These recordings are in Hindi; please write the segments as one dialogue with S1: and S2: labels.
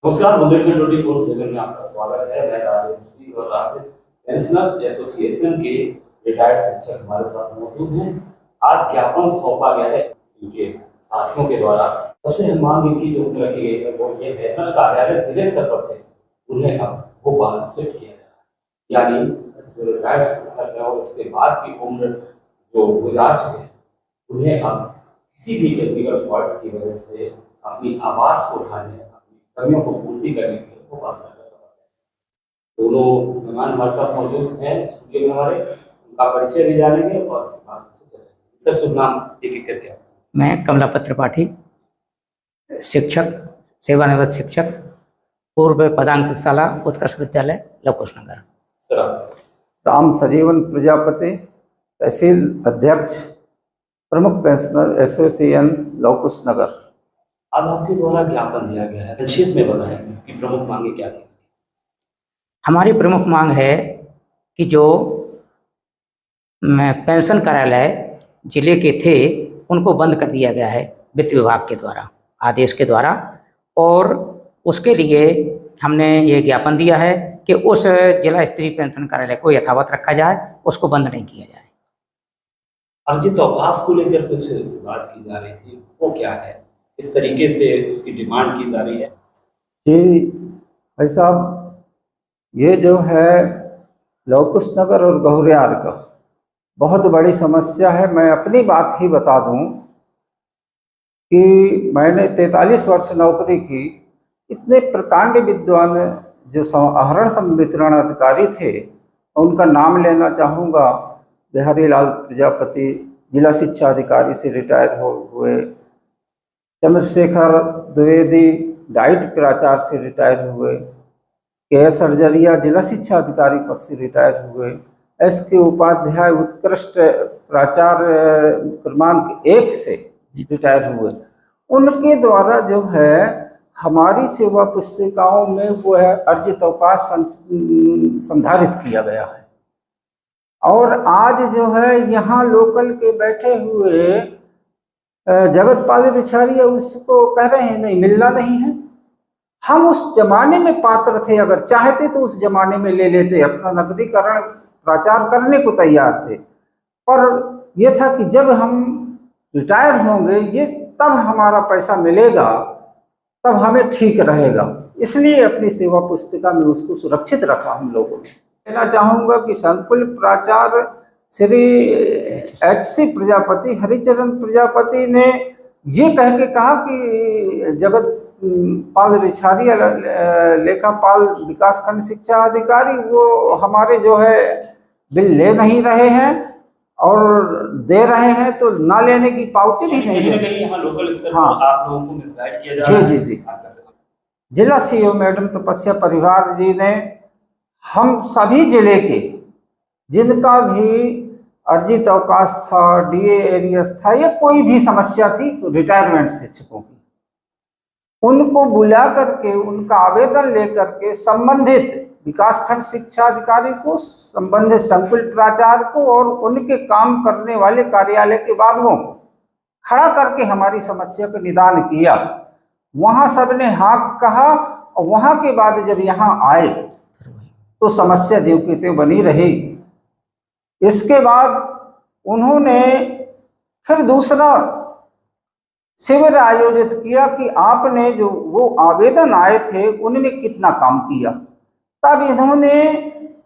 S1: नमस्कार, बुंदेलखंड 24/7 में आपका स्वागत है। मैं राजेंद्र सिंह और आज पेंशनर्स एसोसिएशन के रिटायर्ड शिक्षक हमारे साथ मौजूद हैं। आज ज्ञापन सौंपा गया है इनके साथियों के द्वारा। सबसे अहम मांग इनकी जो रखी गई है वो ये है कि कार्यालय जिले स्तर पर थे, उन्हें अब भोपाल शिफ्ट किया जाए। यानी जो रिटायर्ड शिक्षक है और उसके बाद की उम्र जो गुजार चुके हैं, उन्हें अब किसी भी टेक्निकल फॉल्ट की वजह से अपनी आवाज को उठाने, कर्मियों को पूर्ति करने के लिए वो बात कर रहा है। दोनों मेहमान हमारे साथ मौजूद हैं स्टूडियो में हमारे, उनका परिचय भी जानेंगे और सर शुभ नाम एक करके।
S2: मैं कमलापत त्रिपाठी, शिक्षक, सेवानिवृत्त शिक्षक, पूर्व पदांकित शाला उत्कर्ष विद्यालय लवकुश नगर।
S1: सर
S3: राम सजीवन प्रजापति, तहसील अध्यक्ष, प्रमुख पेंशनर एसोसिएशन लवकुश नगर।
S1: आज आपके द्वारा ज्ञापन दिया गया है, संक्षेप में बताएं कि प्रमुख मांगे क्या थी।
S2: हमारी प्रमुख मांग है कि जो पेंशन कार्यालय जिले के थे उनको बंद कर दिया गया है वित्त विभाग के द्वारा, आदेश के द्वारा, और उसके लिए हमने ये ज्ञापन दिया है कि उस जिला स्तरीय पेंशन कार्यालय को यथावत रखा जाए, उसको बंद नहीं किया जाए।
S1: अर्जित अवकाश को लेकर कुछ बात की जा रही थी, वो क्या है, इस तरीके से उसकी डिमांड की जा रही है?
S3: जी भाई साहब, ये जो है लवकुश नगर और गहुरियार का बहुत बड़ी समस्या है। मैं अपनी बात ही बता दूं कि मैंने 43 वर्ष नौकरी की। इतने प्रकांड विद्वान जो आहरण संवितरण अधिकारी थे, उनका नाम लेना चाहूँगा। बिहारी लाल प्रजापति जिला शिक्षा अधिकारी से रिटायर हुए, चंद्रशेखर द्विवेदी डाइट प्राचार्य से रिटायर हुए, के.एस. सर्जरिया जिला शिक्षा अधिकारी पद से रिटायर हुए, एस.के. उपाध्याय उत्कृष्ट प्राचार्य क्रमांक 1 से रिटायर हुए। उनके द्वारा जो है हमारी सेवा पुस्तिकाओं में वो है अर्जित अवकाश संधारित किया गया है। और आज जो है यहाँ लोकल के बैठे हुए जगतपाल रिछारिया उसको कह रहे हैं नहीं, मिलना नहीं है। हम उस जमाने में पात्र थे, अगर चाहते तो उस जमाने में ले लेते, अपना नकदीकरण प्रचार करने को तैयार थे। पर यह था कि जब हम रिटायर होंगे, ये तब हमारा पैसा मिलेगा, तब हमें ठीक रहेगा। इसलिए अपनी सेवा पुस्तिका में उसको सुरक्षित रखा हम लोगों ने। कहना चाहूँगा कि संकुल प्राचार्य श्री H.C. प्रजापति, हरिचरण प्रजापति ने ये कह के कहा कि जगत पाल रिछारिया लेखापाल विकासखंड शिक्षा अधिकारी वो हमारे जो है बिल ले नहीं रहे हैं और दे रहे हैं तो ना लेने की पावती भी नहीं दे रहे।
S1: यहाँ लोकल स्तर पर
S3: हाँ,
S1: आप लोगों को मिसगाइड किया जा रहा है।
S3: जी। जिला सीओ मैडम तपस्या परिवार जी ने हम सभी जिले के जिनका भी अर्जित अवकाश था, डीए एरियस था या कोई भी समस्या थी रिटायरमेंट शिक्षकों की, उनको बुला करके उनका आवेदन लेकर के संबंधित विकासखंड शिक्षा अधिकारी को, संबंधित संकुल प्राचार्य को और उनके काम करने वाले कार्यालय के बाबुओं को खड़ा करके हमारी समस्या का निदान किया। वहाँ सबने हाँ कहा और वहाँ के बाद जब यहाँ आए तो समस्या ज्यों की त्यों बनी रही। इसके बाद उन्होंने फिर दूसरा शिविर आयोजित किया कि आपने जो वो आवेदन आए थे उनमें कितना काम किया। तब इन्होंने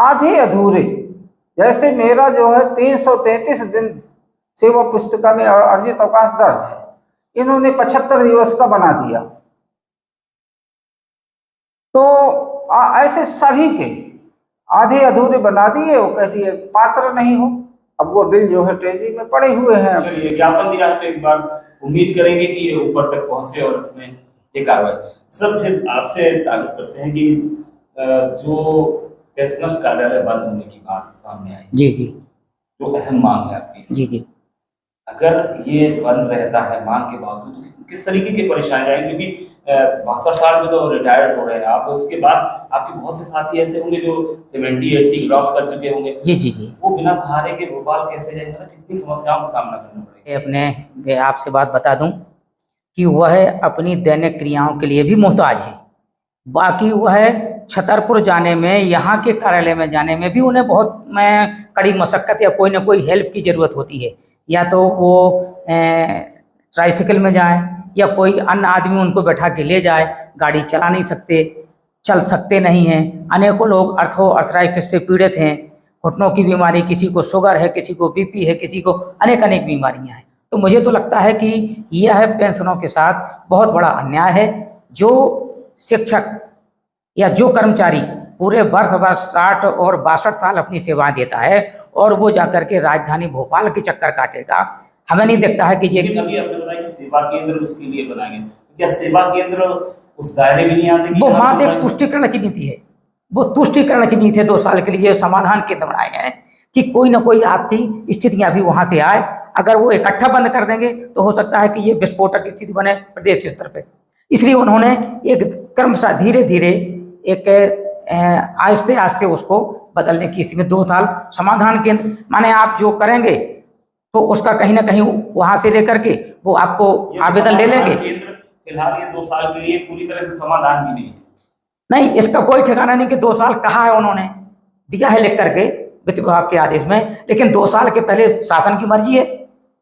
S3: आधे अधूरे, जैसे मेरा जो है 333 दिन सेवा पुस्तिका में अर्जित अवकाश दर्ज है, इन्होंने 75 दिवस का बना दिया। तो ऐसे सभी के आधे अधूरे बना दिए, वो कह दिए पात्र नहीं हो। अब वो बिल जो है ट्रेजरी में पड़े हुए हैं।
S1: चलिए, ज्ञापन दिया है तो एक बार उम्मीद करेंगे कि ये ऊपर तक पहुंचे और इसमें ये कार्रवाई। सर फिर आपसे ताल्लुक करते हैं कि जो पेंशनर्स कार्यालय बंद होने की बात सामने आई,
S2: जी,
S1: जो अहम मांग है आपकी,
S2: जी।
S1: अगर ये बंद रहता है मांग के बावजूद तो किस तरीके की परेशानी आएगी? क्योंकि 62 साल में तो रिटायर्ड हो रहे हैं आप, उसके बाद आपके बहुत से साथी ऐसे होंगे जो 70-80 क्रॉस कर चुके होंगे।
S2: जी।
S1: वो बिना सहारे के भोपाल कैसे जाएंगे? कितनी समस्याओं का सामना करना पड़ेगा।
S2: अपने आपसे बात बता दूं कि वह अपनी दैनिक क्रियाओं के लिए भी मोहताज है। बाकी वह छतरपुर जाने में, यहाँ के कार्यालय में जाने में भी उन्हें बहुत कड़ी मशक्क़त या कोई ना कोई हेल्प की ज़रूरत होती है। या तो वो ट्राइसिकल में जाएं या कोई अन्य आदमी उनको बैठा के ले जाए, गाड़ी चला नहीं सकते, चल सकते नहीं हैं। अनेकों लोग आर्थराइटिस से पीड़ित हैं, घुटनों की बीमारी, किसी को शुगर है, किसी को बीपी है, किसी को अनेक बीमारियां हैं। तो मुझे तो लगता है कि यह पेंशनों के साथ बहुत बड़ा अन्याय है। जो शिक्षक या जो कर्मचारी पूरे वर्ष भर 60 और 62 साल अपनी सेवा देता है और वो जाकर के राजधानी भोपाल के चक्कर काटेगा, हमें नहीं दिखता है कि ये।
S1: लेकिन अभी आपने बताया कि सेवा केंद्र उसके लिए बनाएंगे, तो क्या सेवा केंद्र उस दायरे में नहीं आते?
S2: वो मात्र एक तुष्टिकरण की नीति है, वो तुष्टिकरण की नीति है। 2 साल के लिए समाधान केंद्र बनाए गए हैं कि कोई ना कोई आपकी स्थितियां भी वहां से आए। अगर वो इकट्ठा बंद कर देंगे तो हो सकता है कि ये विस्फोटक स्थिति बने प्रदेश स्तर पे। इसलिए उन्होंने एक क्रमशः धीरे धीरे एक आहिस्ते आहिस्ते उसको बदलने की स्थिति में 2 साल समाधान केंद्र माने आप जो करेंगे तो उसका कहीं ना कहीं वहां से लेकर के वो आपको आवेदन ले लेंगे।
S1: फिलहाल ये 2 साल के लिए पूरी तरह से समाधान भी नहीं है।
S2: नहीं, इसका कोई ठिकाना नहीं कि 2 साल कहा है, उन्होंने दिया है लिख करके वित्त विभाग के आदेश में, लेकिन 2 साल के पहले शासन की मर्जी है,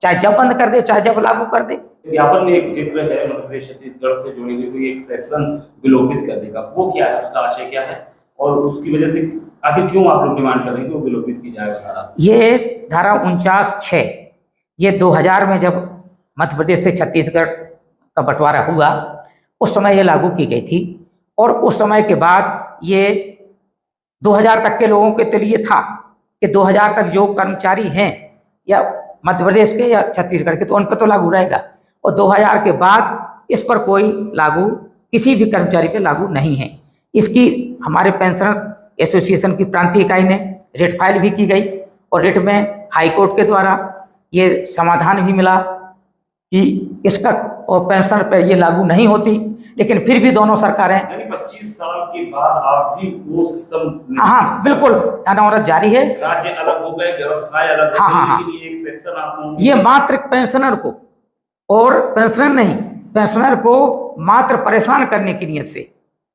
S2: चाहे जब बंद कर दे चाहे जब लागू कर दे।
S1: ज्ञापन में एक जिक्र है मध्य प्रदेश छत्तीसगढ़ से जुड़ी हुई एक सेक्शन विलोपित करने का, वो क्या है, उसका आशय क्या है और उसकी वजह से आखिर क्यों आप लोग डिमांड कर रहे हैं कि वो विलोपित की जाए? धारा
S2: ये धारा 49(6) ये 2000 में जब मध्य प्रदेश से छत्तीसगढ़ का बंटवारा हुआ उस समय ये लागू की गई थी और उस समय के बाद ये 2000 तक के लोगों के लिए था कि 2000 तक जो कर्मचारी हैं या मध्य प्रदेश के या छत्तीसगढ़ के तो उन पर तो लागू रहेगा, और 2000 के बाद इस पर कोई लागू किसी भी कर्मचारी पे लागू नहीं है। इसकी हमारे पेंशनर्स एसोसिएशन की प्रांतीय इकाई ने रिट फाइल भी की गई और रिट में हाई कोर्ट के द्वारा ये समाधान भी मिला कि इसका और पेंशन पर ये लागू नहीं होती, लेकिन फिर भी दोनों सरकारें
S1: 25 साल के बाद आज भी वो सिस्टम,
S2: हाँ बिल्कुल अनवरत जारी है।
S1: राज्य अलग हो गए, व्यवस्थाएं अलग हो
S2: हाँ,
S1: गई, लेकिन ये एक सेक्शन आप
S2: ये मात्र पेंशनर को और पेंशनर नहीं, पेंशनर को मात्र परेशान करने की नीयत से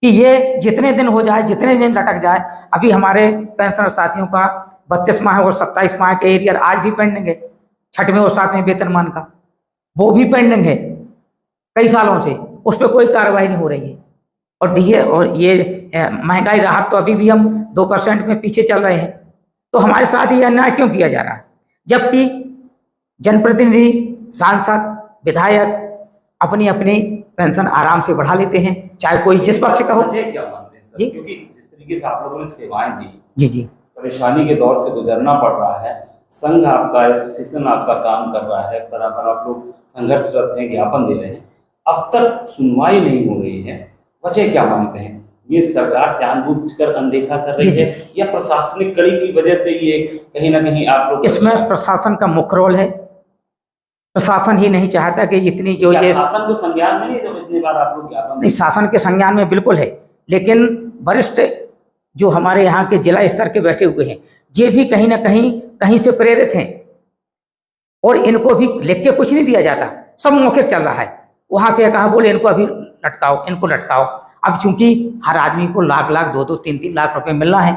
S2: कि ये जितने दिन हो जाए, जितने दिन लटक जाए। अभी हमारे पेंशनर साथियों का 32 माह और 27 माह के एरियर आज भी पेंडिंग है, 6वें और 7वें वेतनमान का वो भी पेंडिंग है कई सालों से, उस पर कोई कार्रवाई नहीं हो रही है। और डीए और ये महंगाई राहत तो अभी भी हम 2% में पीछे चल रहे हैं। तो हमारे साथ ये अन्याय क्यों किया जा रहा है, जबकि जनप्रतिनिधि, सांसद, विधायक अपनी अपनी पेंशन आराम से बढ़ा लेते हैं, चाहे कोई जिस पक्ष का हो।
S1: क्या मानते हैं सर, क्योंकि जिस तरीके से आप लोगों ने सेवाएं दी,
S2: जी
S1: परेशानी के दौर से गुजरना पड़ रहा है, संघ आपका, एसोसिएशन आपका काम कर रहा है, बराबर आप लोग संघर्षरत हैं, ज्ञापन दे रहे हैं, अब तक सुनवाई नहीं हो रही है, वजह क्या मानते हैं? ये सरकार जानबूझकर अनदेखा कर रही है या प्रशासनिक कड़ी की वजह से ये कहीं ना कहीं आप लोग? इसमें
S2: प्रशासन का मुख्य रोल है। प्रशासन ही नहीं चाहता कि इतनी जो ये
S1: शासन को संज्ञान में नहीं, जब इतनी बार आप लोग ज्ञापन?
S2: नहीं, शासन के संज्ञान में बिल्कुल है, लेकिन वरिष्ठ जो हमारे यहाँ के जिला स्तर के बैठे हुए हैं ये भी कहीं ना कहीं से प्रेरित हैं और इनको भी लिख के कुछ नहीं दिया जाता, सब मौखिक चल रहा है। वहाँ से कहा बोले इनको अभी लटकाओ, इनको लटकाओ। अब चूंकि हर आदमी को लाख 2-2, 3-3 लाख रुपए मिलना है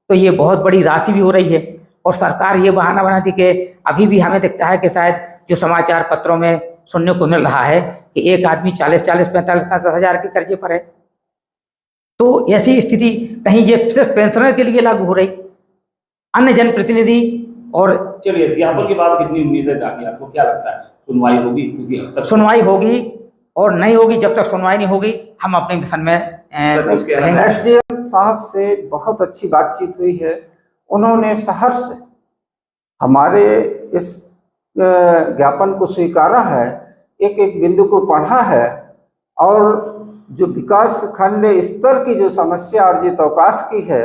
S2: तो ये बहुत बड़ी राशि भी हो रही है और सरकार ये बहाना बनाती कि अभी भी हमें दिखता है कि शायद जो समाचार पत्रों में सुनने को मिल रहा है कि एक आदमी 40-45 हज़ार के कर्जे पर है। तो ऐसी स्थिति कहीं ये सिर्फ पेंशनर के लिए लागू हो रही, अन्य जनप्रतिनिधि और
S1: चलिए इस ज्ञापन के बाद कितनी उम्मीद है जाके, आपको क्या लगता है सुनवाई होगी? क्योंकि अब तक
S2: सुनवाई होगी और नहीं होगी, जब तक सुनवाई नहीं होगी हम अपने मिशन में रहेंगे।
S3: एसडीएम साहब से बहुत अच्छी बातचीत हुई है, उन्होंने सहर्ष हमारे इस ज्ञापन को स्वीकारा है, एक एक बिंदु को पढ़ा है और जो विकास खंड स्तर की जो समस्या अर्जित अवकाश की है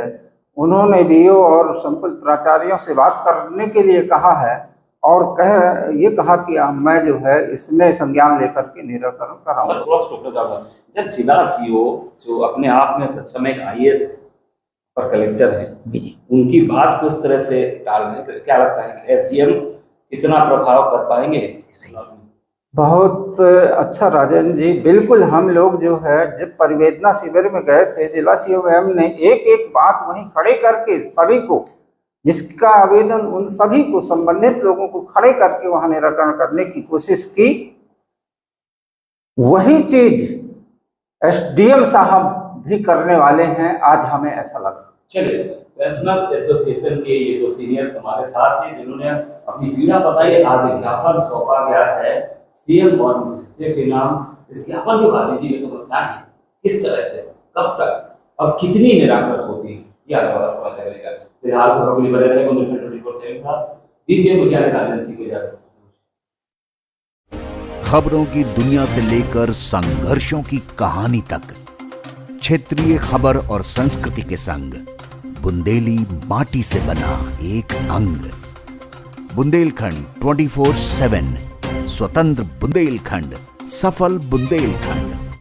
S3: उन्होंने बीओ और संबंधित प्राचार्यों से बात करने के लिए कहा है और ये कहा कि मैं जो है इसमें संज्ञान लेकर के निराकरण कराऊंगा।
S1: थोड़ा स्टॉप जाऊंगा, जब जिला सीओ जो अपने आप में सक्षम एक आईएएस है और कलेक्टर है, उनकी बात को उस तरह से टाल रहे, तो क्या लगता है एसडीएम इतना प्रभाव कर पाएंगे?
S3: बहुत अच्छा राजन जी, बिल्कुल। हम लोग जो है जब परिवेदना शिविर में गए थे, जिला सीओएम ने एक एक बात वहीं खड़े करके सभी को, जिसका आवेदन उन सभी को, संबंधित लोगों को खड़े करके वहां निराकरण करने की कोशिश की। वही चीज एसडीएम साहब भी करने वाले हैं, आज हमें ऐसा लगा।
S1: चलिए, नेशनल एसोसिएशन के ये दो सीनियर्स हमारे साथ हैं जिन्होंने अपनी पीड़ा बताई। आज ज्ञापन सौंपा गया है सीएम और मुख्य के नाम। इस ज्ञापन के बाद की जो समस्या है, किस तरह से, कब तक और कितनी निराकृत होती है, यह हमारा समय तय करेगा। फिलहाल खबरों के लिए बने रहे 24/7 था। दीजिए मुझे एजेंसी को इजाजत।
S4: खबरों की दुनिया से लेकर संघर्षों की कहानी तक, क्षेत्रीय खबर और संस्कृति के संग बुंदेली माटी से बना एक अंग। बुंदेलखंड 24/7, स्वतंत्र बुंदेलखंड, सफल बुंदेलखंड।